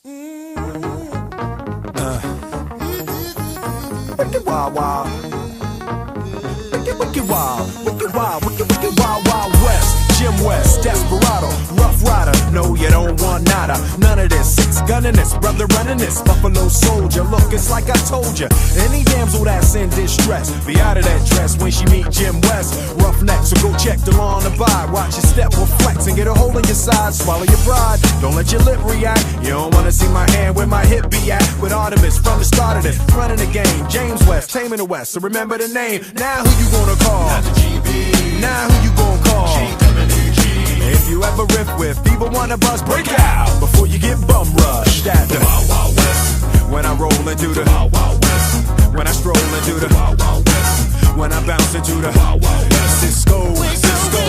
Wicked wild, wild. Wicked wild, wicked wild, wicked wild, wild west. Jim West, Desperado, Rough Rider. No, you don't want nada. None of this. Six gunning this, brother running this. Buffalo Soldier. Look, it's like I told you. Any damsel that's in distress, be out of that dress when she meet Jim West. Roughneck, so go check the law on the buy. Watch your step will flex and get a hole in your side. Swallow your pride. Don't let your lip react. You don't wanna see my hand where my hip be at. With Artemis from the start of this, running the game. James West, taming the West. So remember the name. Now who you gonna call? Not the GB. Now who you gonna call? If you ever riff with either one of us, break out before you get bum rushed at the Wild Wild West. when I roll into the Wild Wild West. when I stroll into the Wild Wild West. when I bounce into the Wild Wild West. Cisco, Cisco.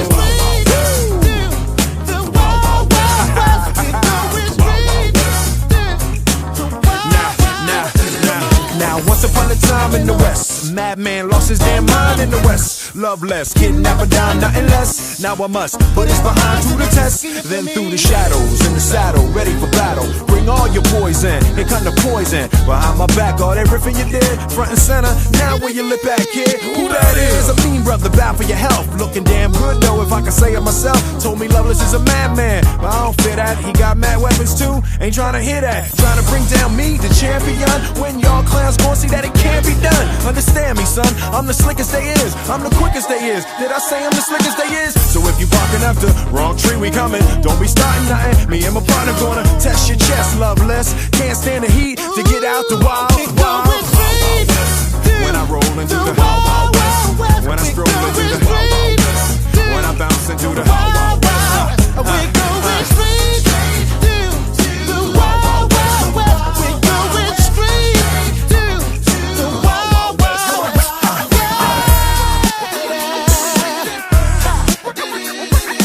Now, once upon a time in the West, a madman lost his damn mind in the West. Loveless, kidnapper down, nothing less. Now I must put his behind to the test. Then through the shadows, in the saddle, ready for battle. Bring all your poison, here come the poison. Behind my back, all that riffing you did, front and center. Now where you lip at, kid? Who that is? A mean brother, bound for your health. Looking damn good though, if I can say it myself. Told me Loveless is a madman, but I don't fit that. He got mad weapons too, ain't trying to hear that. Trying to bring down me, the champion. When y'all clowns gon' see that it can't be done. Understand me, son, I'm the slickest they is. I'm the quickest they is. Did I say I'm the slickest they is? So if you barking up the wrong tree, we coming. Don't be starting nothing. Me and my partner gonna test your chest, Loveless. Can't stand the heat to get out the wild, wild. When I roll into the wild, wild west. When I stroll into the wild, wild west. When I bounce into the wild, wild west. We're going straight to the wild, wild west. We're going straight to the wild, wild west.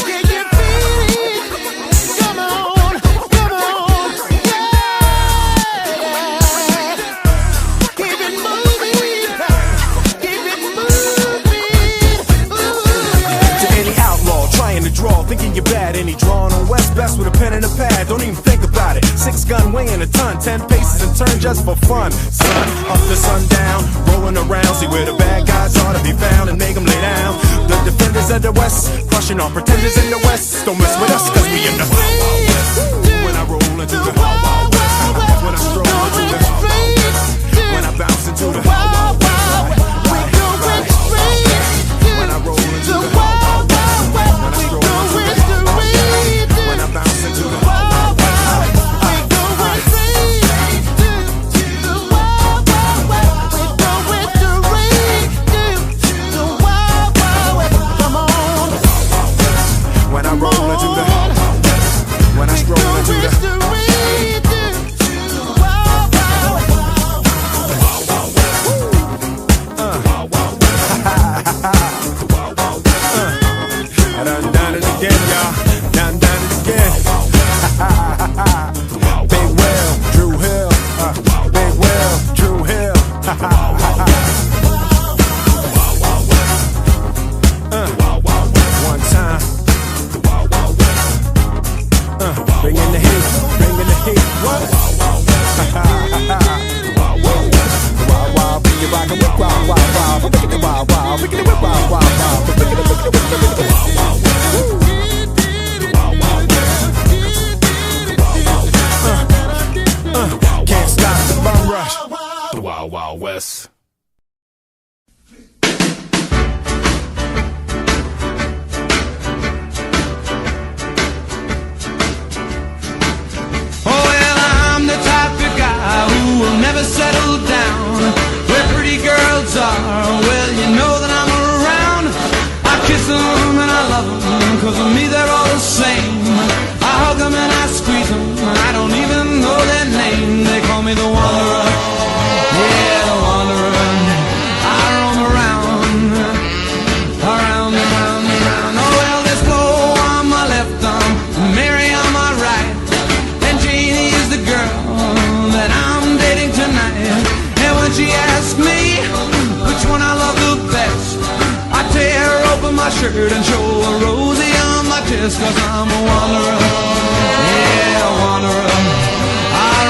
Can you feel it? Come on, come on, yeah. Keep it moving, keep it moving. To any outlaw trying to draw, thinking you're bad, any drawing on West Best with a pen and a pad, don't even think about it. 6 gun weighing a ton, 10 paces and turn just for fun. Sun up to sundown, rolling around, see where the bad guys are to be found and make them lay down. The defenders of the West, crushing all pretenders in the West. Don't mess with us, cause we in the Wild Wild West. When I roll into the Wild Wild West, when I stroll into the Wild Wild West, when I bounce into the Wild Wild West, when I roll into the Wild Wild West, when I stroll into the Wild Wild West, when I bounce into the Wild Wild West. When I roll into the when I stroll into the I done it again, y'all. Done it again. Big Will, Drew Hill. Big Will, Drew Hill. One time. Bringing the heat, bringing the heat. What? Wild, wild, bring it rock and whip, wild, wild, wild. We're making it wild, wild, making it whip, wild, wild, wild. We're making it, making it, making it, making it. Can't stop the bum rush. The Wild Wild West. Never settle down where pretty girls are. Well, you know that I'm around. I kiss them and I love them, cause of me they're all the same. I hug them and I squeeze them, I don't even know their name. They call me the wanderer, yeah, the wanderer. I roam around, around and round and round. Oh well, there's Flo on my left arm, Mary on my right, and Janie is the girl that I'm dating tonight. And when she asks me which one I love the best, I tear open my shirt and show a Rosie on my chest. Cause I'm a wanderer, yeah, a wanderer. I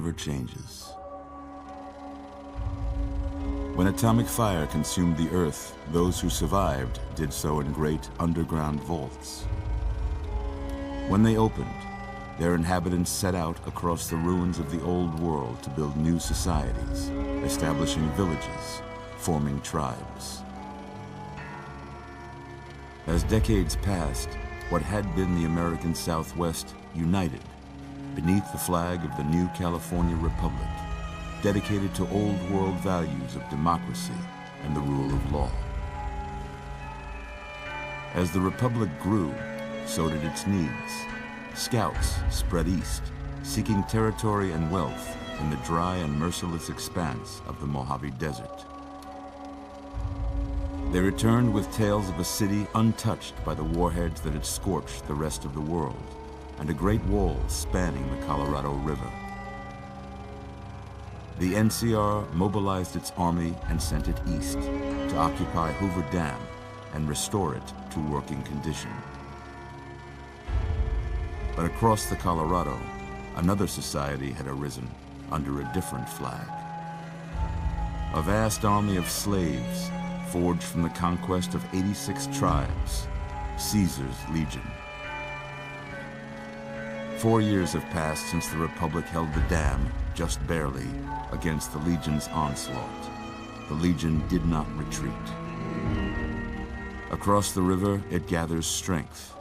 never changes. When atomic fire consumed the Earth, those who survived did so in great underground vaults. When they opened, their inhabitants set out across the ruins of the old world to build new societies, establishing villages, forming tribes. As decades passed, what had been the American Southwest united beneath the flag of the new California Republic, dedicated to old world values of democracy and the rule of law. As the Republic grew, so did its needs. Scouts spread east, seeking territory and wealth in the dry and merciless expanse of the Mojave Desert. They returned with tales of a city untouched by the warheads that had scorched the rest of the world, and a great wall spanning the Colorado River. The NCR mobilized its army and sent it east to occupy Hoover Dam and restore it to working condition. But across the Colorado, another society had arisen under a different flag. A vast army of slaves forged from the conquest of 86 tribes, Caesar's Legion. 4 years have passed since the Republic held the dam, just barely, against the Legion's onslaught. The Legion did not retreat. Across the river, it gathers strength.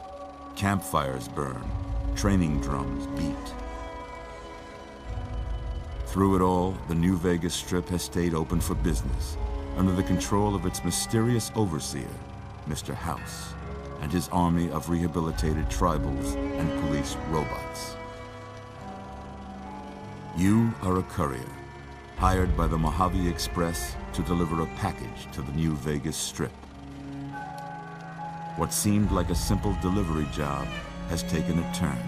Campfires burn, training drums beat. Through it all, the New Vegas Strip has stayed open for business, under the control of its mysterious overseer, Mr. House, and his army of rehabilitated tribals and police robots. You are a courier, hired by the Mojave Express to deliver a package to the New Vegas Strip. What seemed like a simple delivery job has taken a turn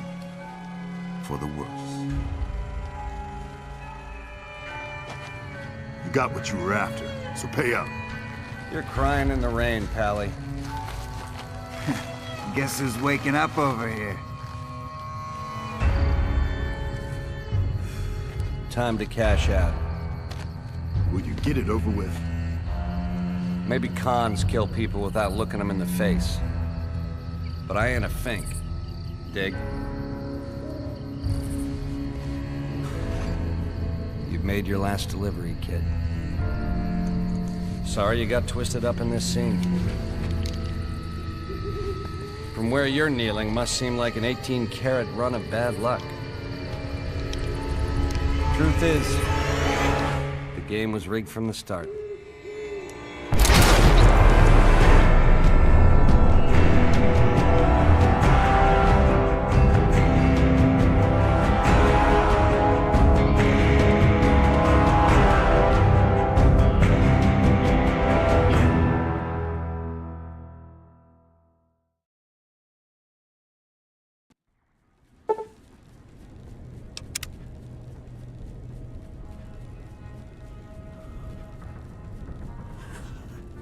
for the worse. You got what you were after, so pay up. You're crying in the rain, Pally. Guess who's waking up over here? Time to cash out. Will you get it over with? Maybe cons kill people without looking them in the face. But I ain't a fink. Dig? You've made your last delivery, kid. Sorry you got twisted up in this scene. From where you're kneeling must seem like an 18-carat run of bad luck. Truth is, the game was rigged from the start.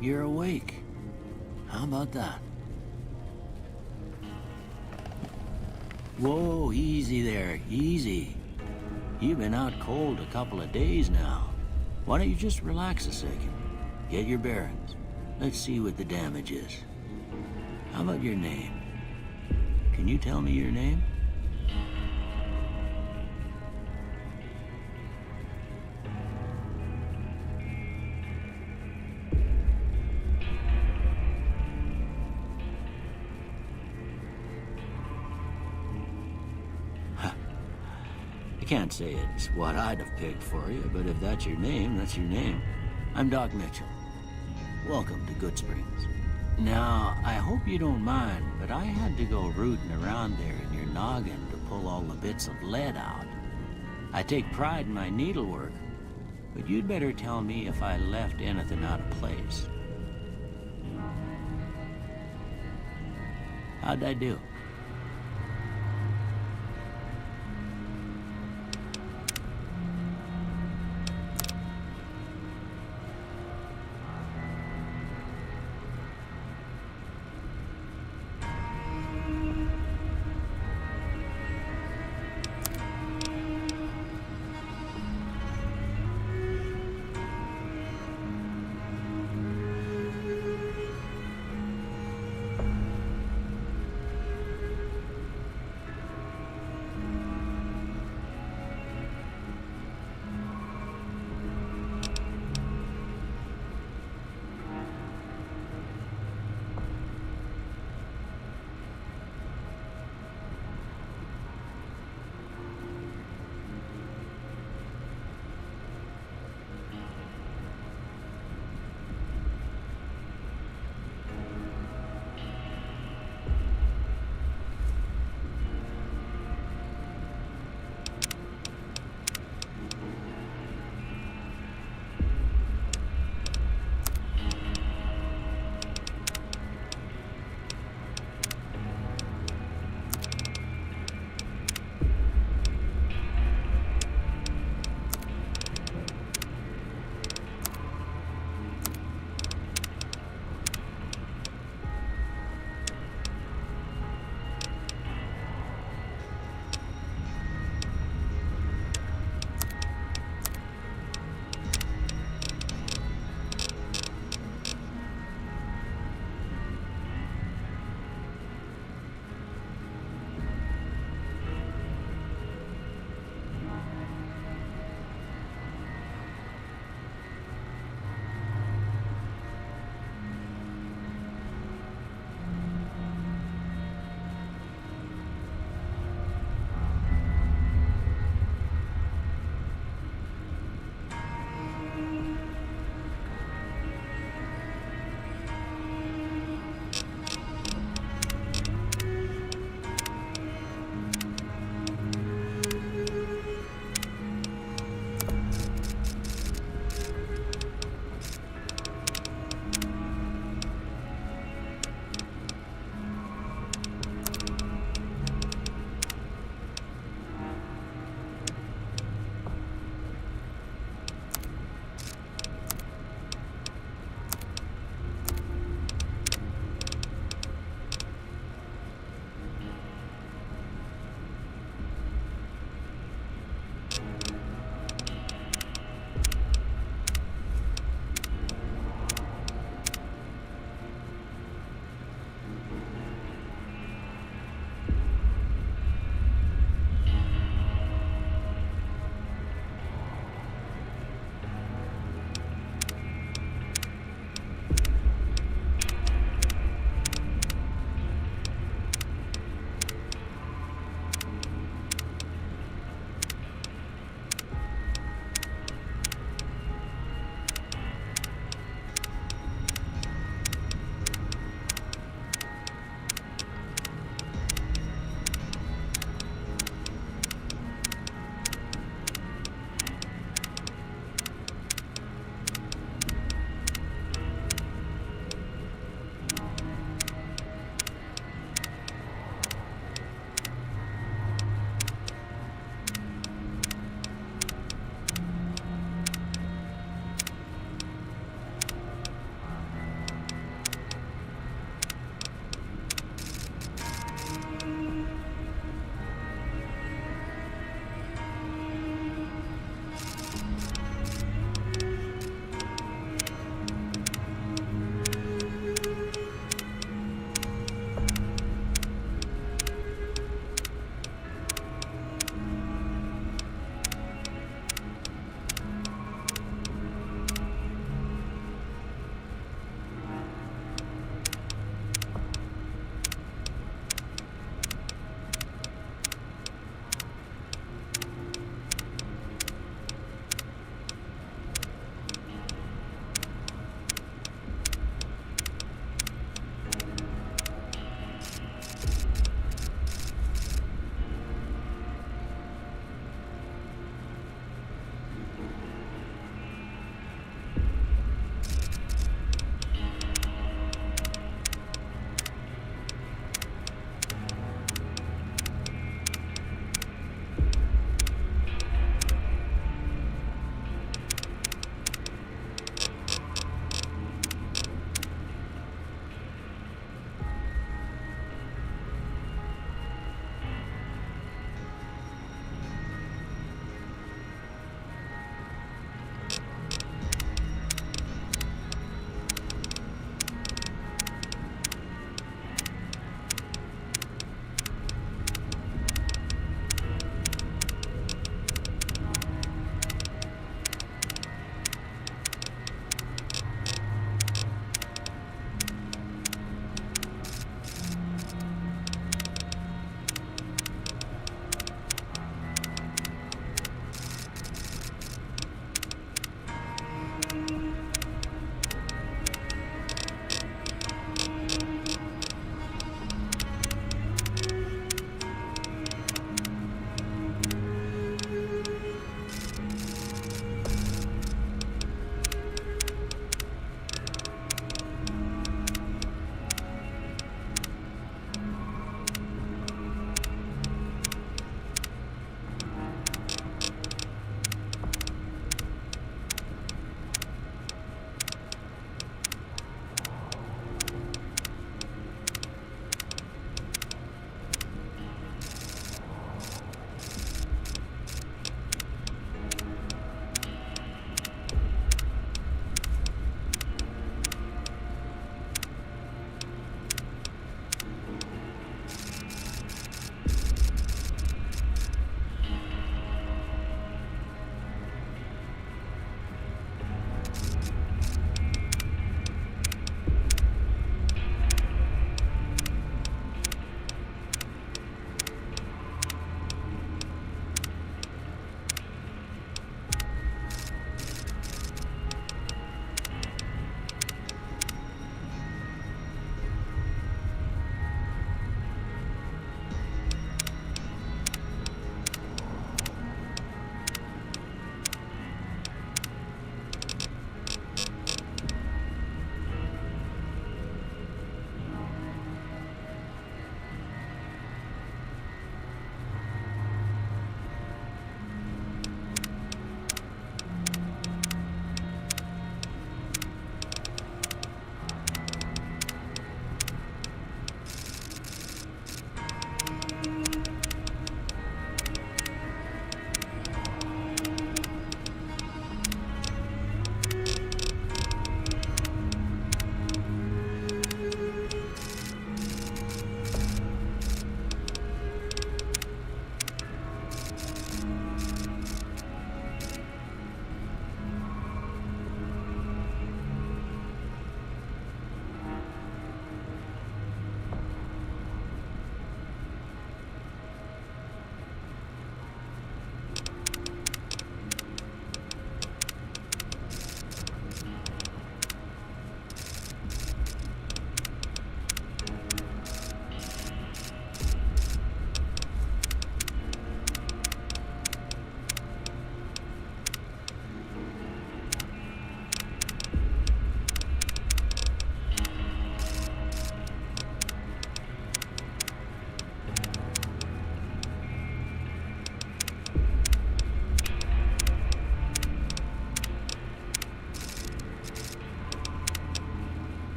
You're awake. How about that? Whoa, easy there, easy. You've been out cold a couple of days now. Why don't you just relax a second? Get your bearings. Let's see what the damage is. How about your name? Can you tell me your name? I can't say it's what I'd have picked for you, but if that's your name, that's your name. I'm Doc Mitchell. Welcome to Good Springs. Now, I hope you don't mind, but I had to go rooting around there in your noggin to pull all the bits of lead out. I take pride in my needlework, but you'd better tell me if I left anything out of place. How'd I do?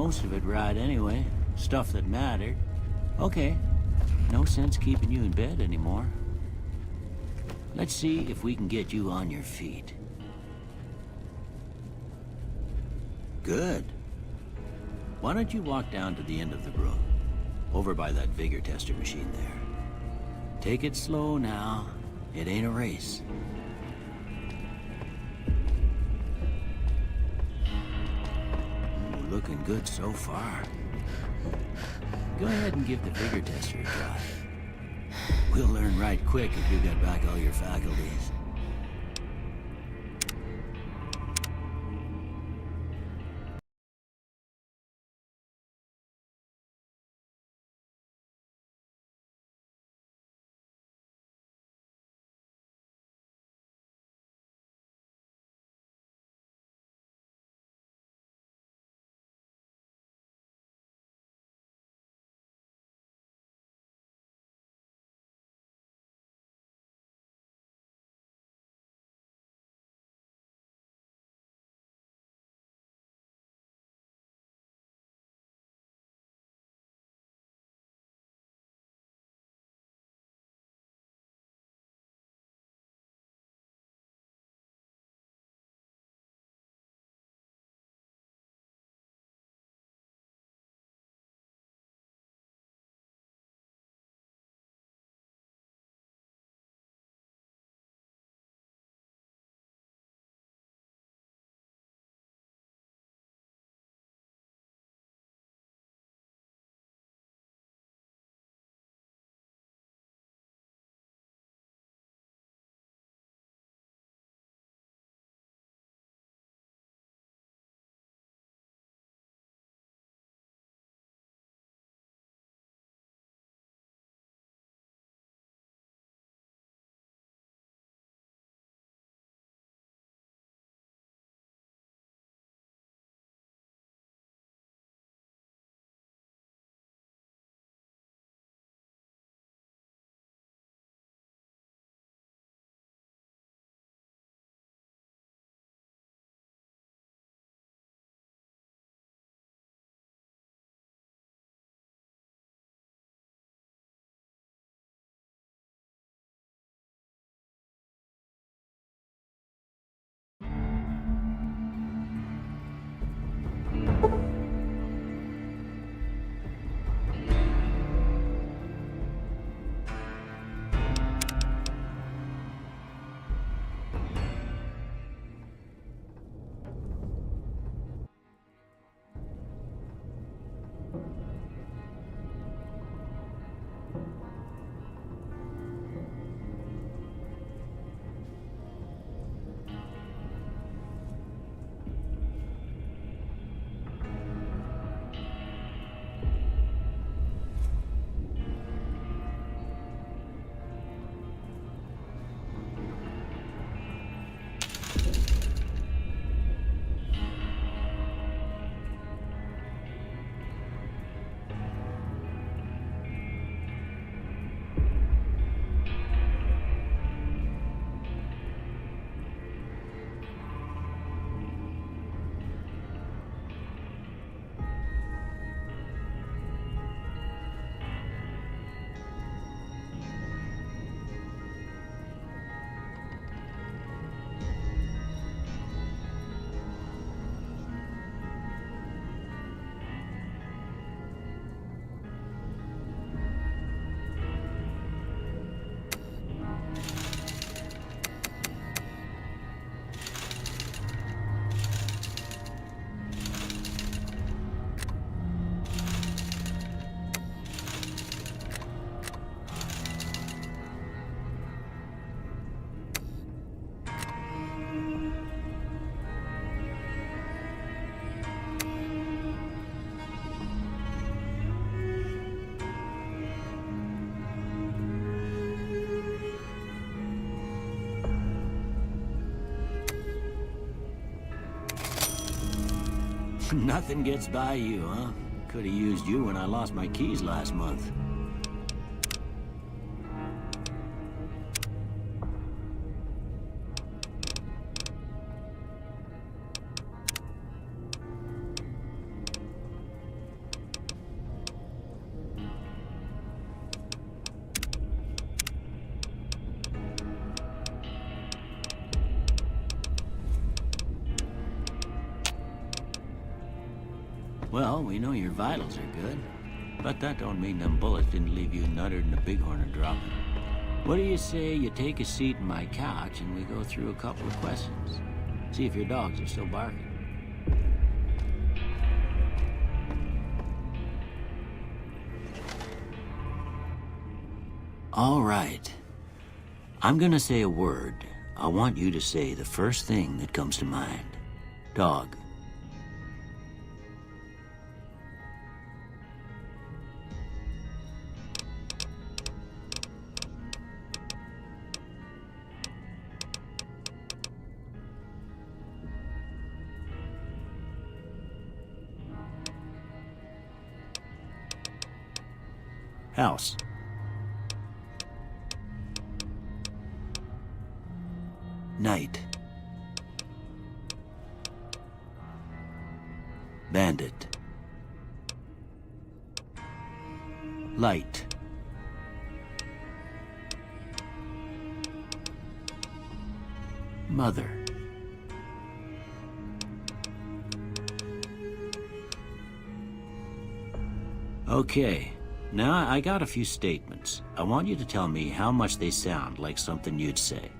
most of it right anyway. Stuff that mattered. Okay. No sense keeping you in bed anymore. Let's see if we can get you on your feet. Good. Why don't you walk down to the end of the room? Over by that vigor tester machine there. Take it slow now. It ain't a race. Ooh, looking good so far. Go ahead and give the vigor tester a try. We'll learn right quick if you got back all your faculties. Nothing gets by you, huh? Could have used you when I lost my keys last month. Well, we know your vitals are good, but that don't mean them bullets didn't leave you nuttered and a bighorn a dropping. What do you say you take a seat in my couch and we go through a couple of questions? See if your dogs are still barking. All right. I'm gonna say a word. I want you to say the first thing that comes to mind. Dog. House. Night. Bandit. Light. Mother. Okay. Now, I got a few statements. I want you to tell me how much they sound like something you'd say.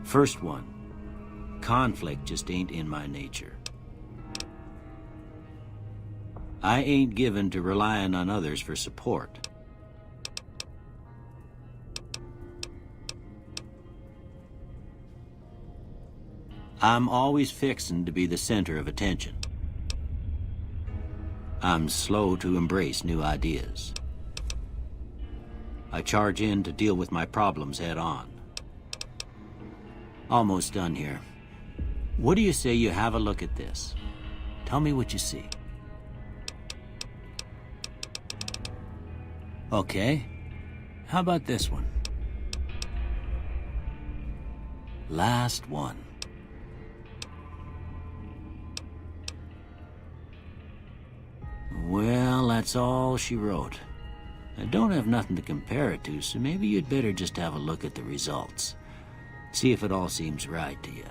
First one. Conflict just ain't in my nature. I ain't given to relying on others for support. I'm always fixin' to be the center of attention. I'm slow to embrace new ideas. I charge in to deal with my problems head on. Almost done here. What do you say you have a look at this? Tell me what you see. Okay. How about this one? Last one. Well, that's all she wrote. I don't have nothing to compare it to, so maybe you'd better just have a look at the results. See if it all seems right to you.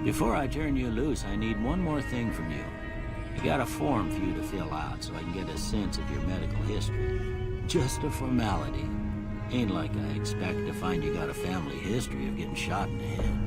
Before I turn you loose, I need one more thing from you. I got a form for you to fill out so I can get a sense of your medical history. Just a formality. Ain't like I expect to find you got a family history of getting shot in the head.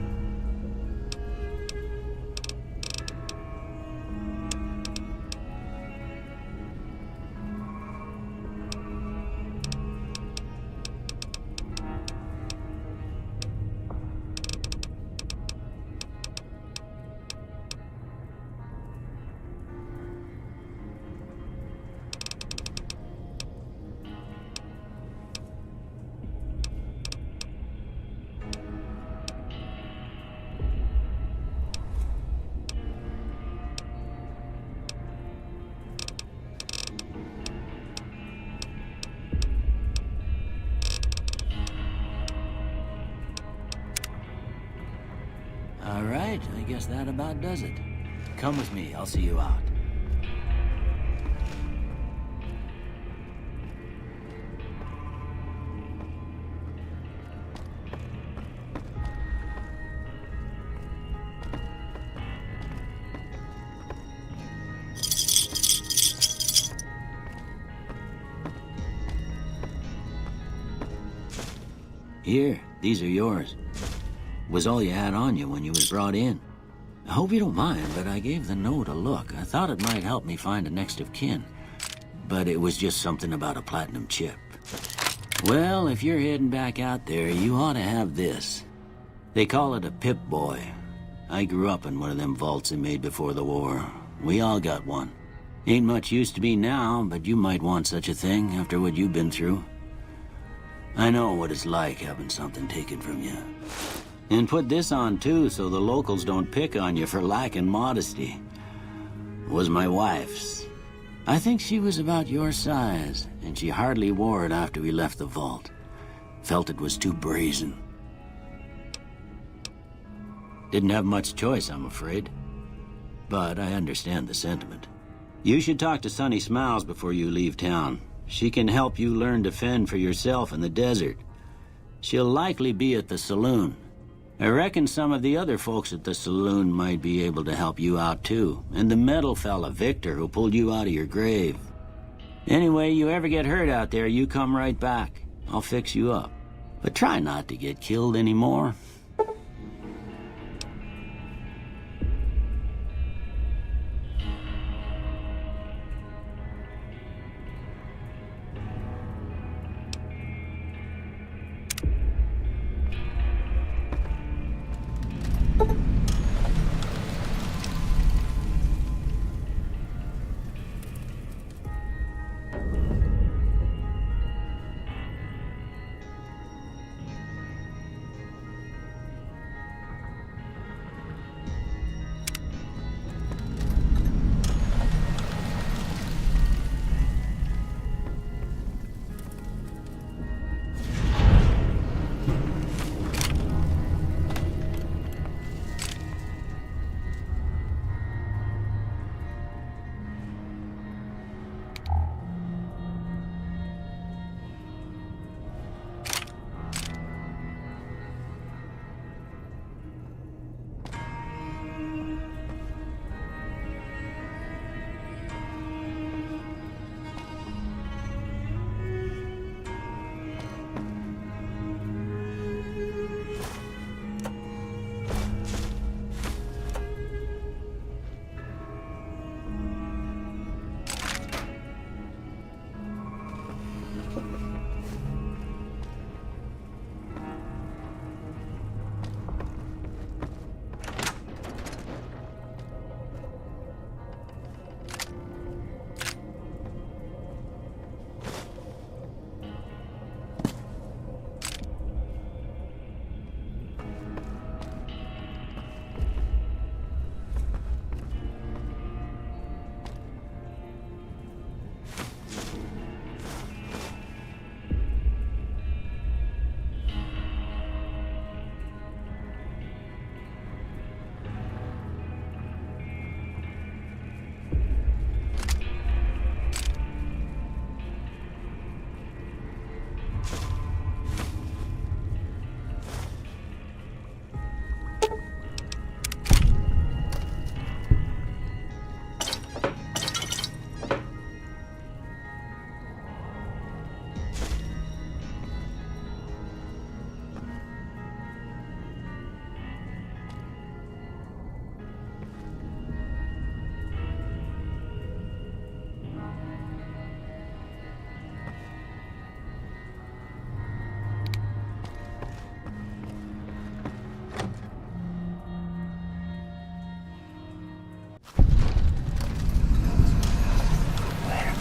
All right, I guess that about does it. Come with me, I'll see you out. Here, these are yours. Was all you had on you when you was brought in. I hope you don't mind, but I gave the note a look. I thought it might help me find a next of kin. But it was just something about a platinum chip. Well, if you're heading back out there, you ought to have this. They call it a Pip-Boy. I grew up in one of them vaults they made before the war. We all got one. Ain't much use to me now, but you might want such a thing after what you've been through. I know what it's like having something taken from you. And put this on, too, so the locals don't pick on you for lacking modesty. It was my wife's. I think she was about your size, and she hardly wore it after we left the vault. Felt it was too brazen. Didn't have much choice, I'm afraid. But I understand the sentiment. You should talk to Sunny Smiles before you leave town. She can help you learn to fend for yourself in the desert. She'll likely be at the saloon. I reckon some of the other folks at the saloon might be able to help you out too. And the metal fella, Victor, who pulled you out of your grave. Anyway, you ever get hurt out there, you come right back. I'll fix you up. But try not to get killed anymore.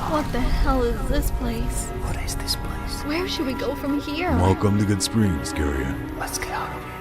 What the hell is this place? What is this place? Where should we go from here? Welcome to Good Springs, Garriott. Let's get out of here.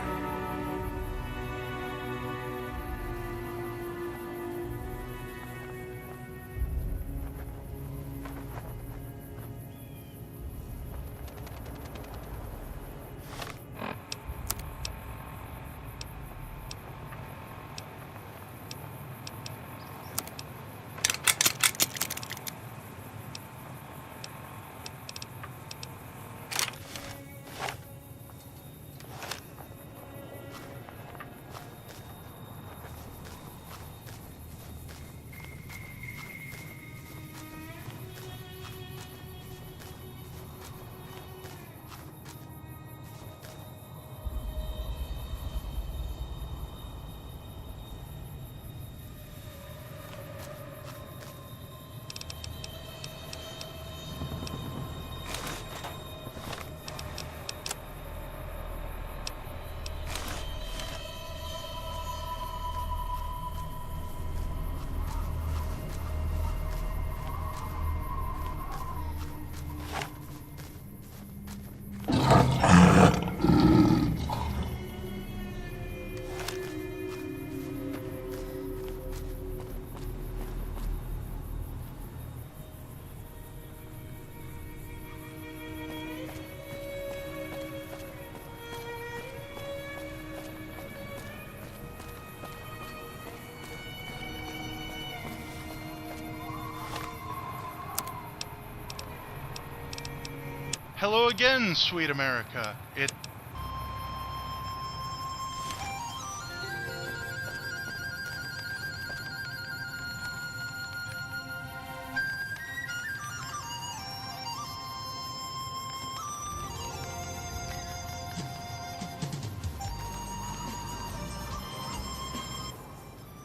Hello again, sweet America.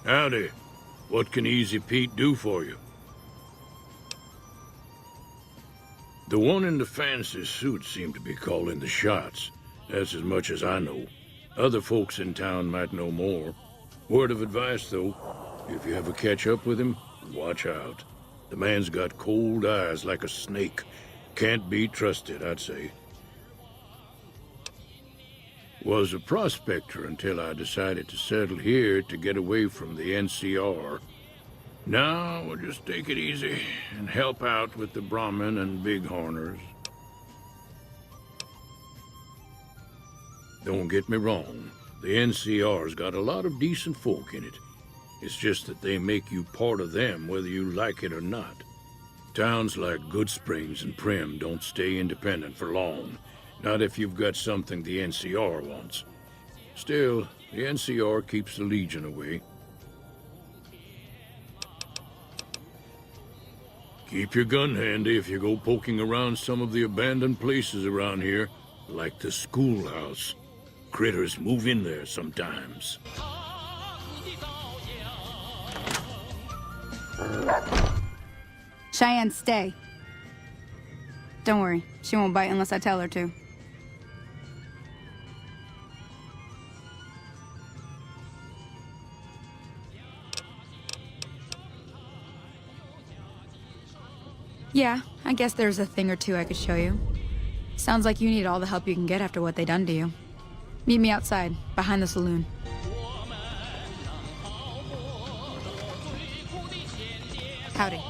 Howdy. What can Easy Pete do for you? The one in the fancy suit seemed to be calling the shots. That's as much as I know. Other folks in town might know more. Word of advice, though, if you ever catch up with him, watch out. The man's got cold eyes like a snake. Can't be trusted, I'd say. Was a prospector until I decided to settle here to get away from the NCR. Now, we'll just take it easy and help out with the Brahmin and Bighorners. Don't get me wrong, the NCR's got a lot of decent folk in it. It's just that they make you part of them whether you like it or not. Towns like Goodsprings and Prim don't stay independent for long. Not if you've got something the NCR wants. Still, the NCR keeps the Legion away. Keep your gun handy if you go poking around some of the abandoned places around here, like the schoolhouse. Critters move in there sometimes. Cheyenne, stay. Don't worry, she won't bite unless I tell her to. Yeah, I guess there's a thing or two I could show you. Sounds like you need all the help you can get after what they done to you. Meet me outside, behind the saloon. Howdy.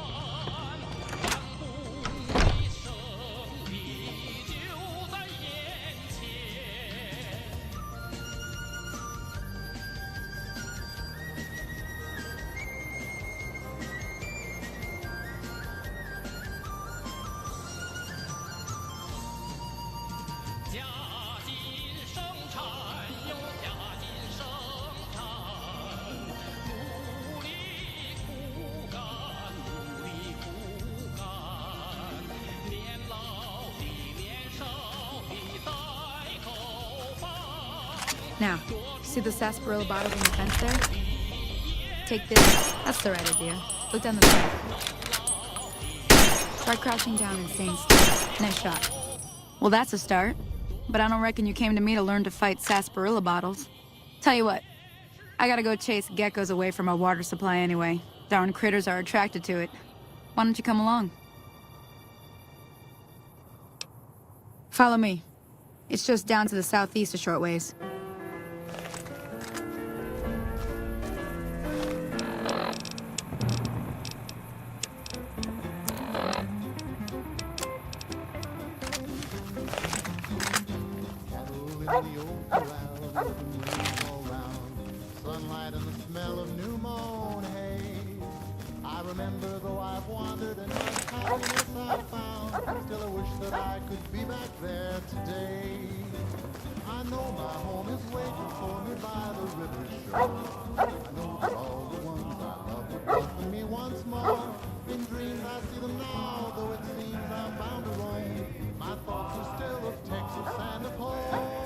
Now, see the sarsaparilla bottles on the fence there? Take this. That's the right idea. Look down the path. Try crouching down and staying still. Nice shot. Well, that's a start. But I don't reckon you came to me to learn to fight sarsaparilla bottles. Tell you what, I gotta go chase geckos away from our water supply anyway. Darn critters are attracted to it. Why don't you come along? Follow me. It's just down to the southeast a short ways. Sunlight and the smell of new mown hay. I remember though I've wandered and much happiness I've found. Still I wish that I could be back there today. I know my home is waiting for me by the river's shore. I know that all the ones I love would welcome me once more. In dreams I see them now, though it seems I'm bound to roam. My thoughts are still of Texas and of home.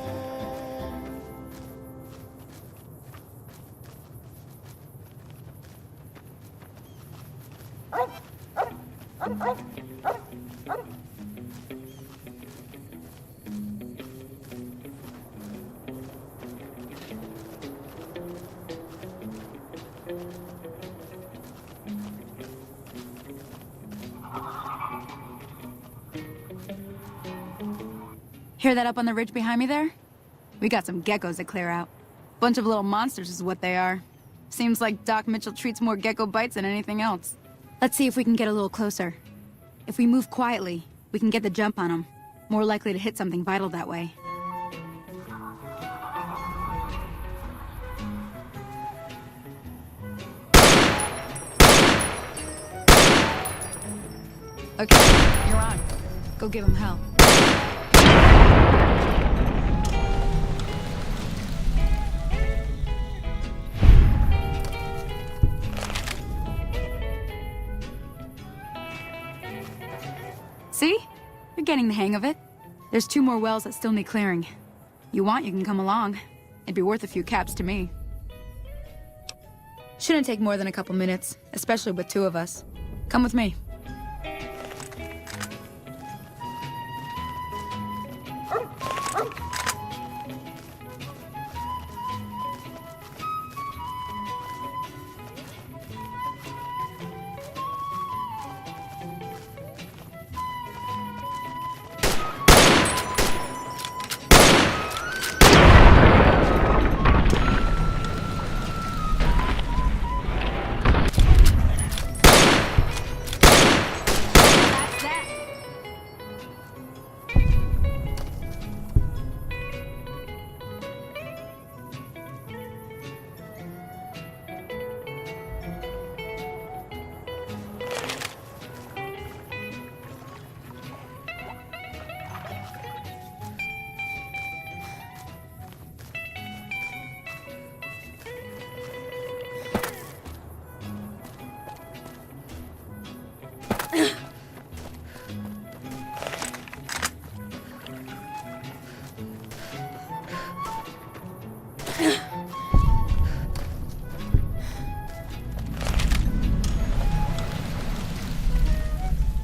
Hear that up on the ridge behind me there? We got some geckos to clear out. Bunch of little monsters is what they are. Seems like Doc Mitchell treats more gecko bites than anything else. Let's see if we can get a little closer. If we move quietly, we can get the jump on them. More likely to hit something vital that way. Okay, you're on. Go give them hell. getting the hang of it. There's 2 more wells that still need clearing. You want, you can come along. It'd be worth a few caps to me. Shouldn't take more than a couple minutes, especially with 2 of us. Come with me.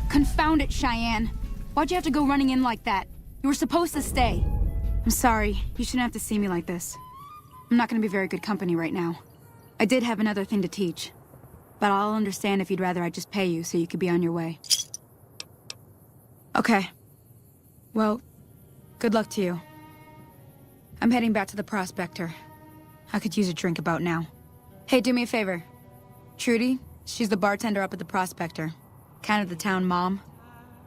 Confound it, Cheyenne. Why'd you have to go running in like that? You were supposed to stay. I'm sorry. You shouldn't have to see me like this. I'm not gonna be very good company right now. I did have another thing to teach. But I'll understand if you'd rather I just pay you so you could be on your way. Okay. Well, good luck to you. I'm heading back to the Prospector. I could use a drink about now. Hey, do me a favor. Trudy, she's the bartender up at the Prospector. Kind of the town mom.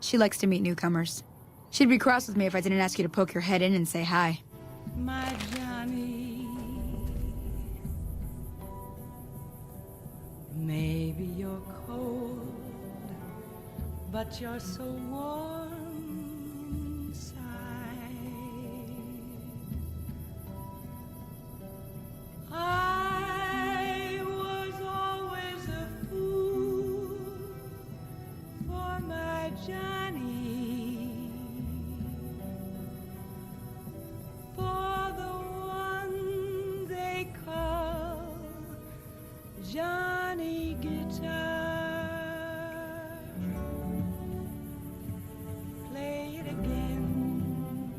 She likes to meet newcomers. She'd be cross with me if I didn't ask you to poke your head in and say hi. My Johnny, maybe you're cold, but you're so warm inside. I was always a fool for my Johnny, for the one they call Johnny Guitar. Play it again,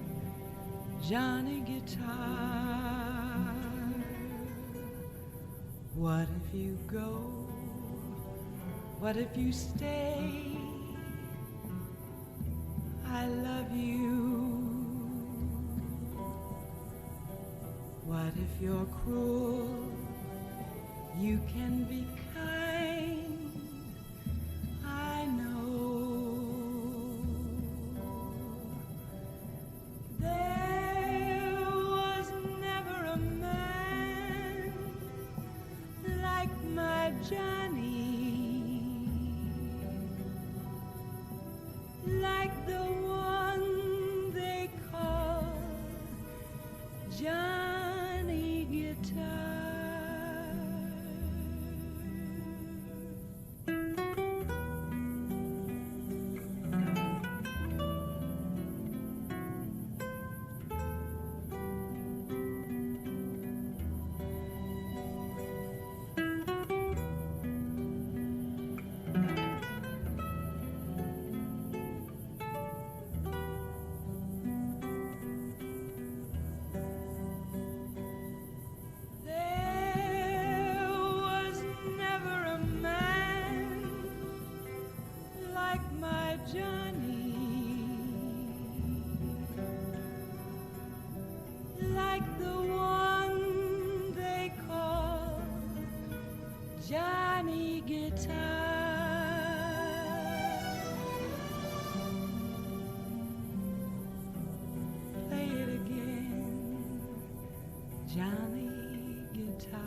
Johnny Guitar. What if you go? What if you stay? I love you. What if you're cruel? You can be kind. I know. There was never a man like my Johnny, like the one they call Johnny Guitar. There was never a man like my Johnny, like the one they call Johnny Guitar. Play it again, Johnny Guitar.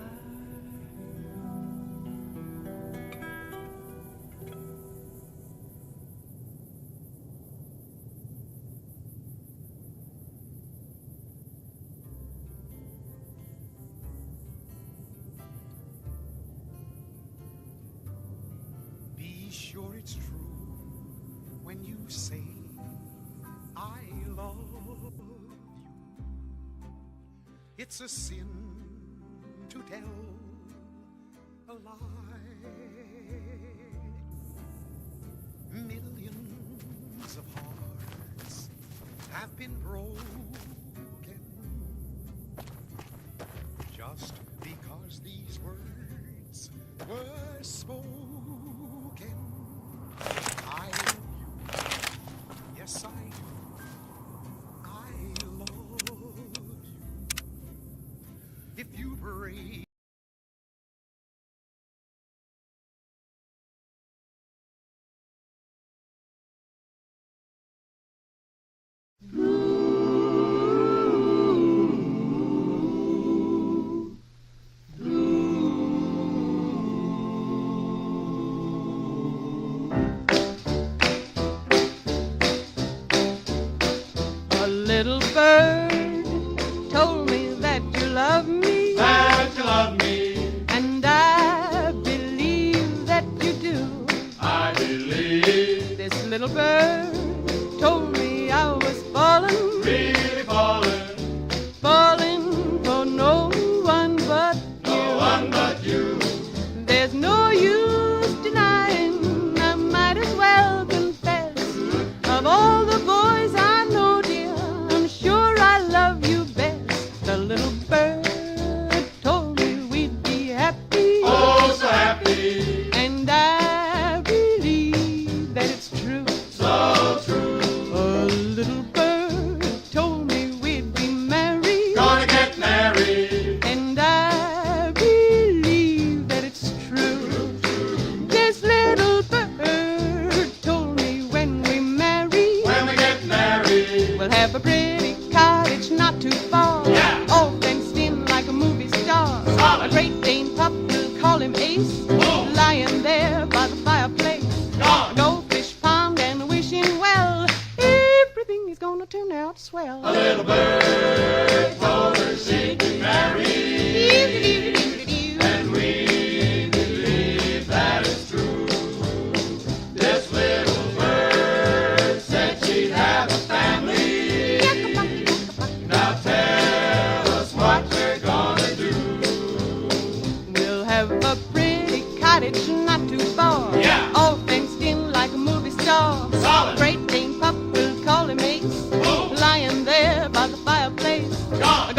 Be sure it's true when you say It's a sin to tell a lie. Millions of hearts have been broken just because these words were spoken. I love you. Yes, I do. I love you. If you break A little bird told me that you love me. That you love me. And I believe that you do. I believe. This little bird told me I was falling. Really falling. Falling for no one but you. No one but you. There's no use denying, I might as well confess. Of all the boys I know, dear, I'm sure I love you best. The little bird told me we'd be happy. Oh, so happy. And I believe that it's true. So true. A little bird told me we'd be married. Gonna get married. And I believe that it's true. This little bird told me when we marry, When we get married. we'll have a pretty cottage not too far. Yeah. All fenced in like a movie star. Solid. A Great Dane pup, we'll call him Ace. Boom. Lying there by the fireplace. Gone. Goldfish pond and wishing well. Everything is gonna turn out swell. A little bird told her she'd be married. And we believe that it's true. This little bird said she'd have a family. Now tell us what we're gonna do. We'll have a pretty cottage not too far. Yeah. All fenced in like a movie star. Solid. Great Dane pup, we'll call him Ace. Boom. Lying there by the fireplace. Gone.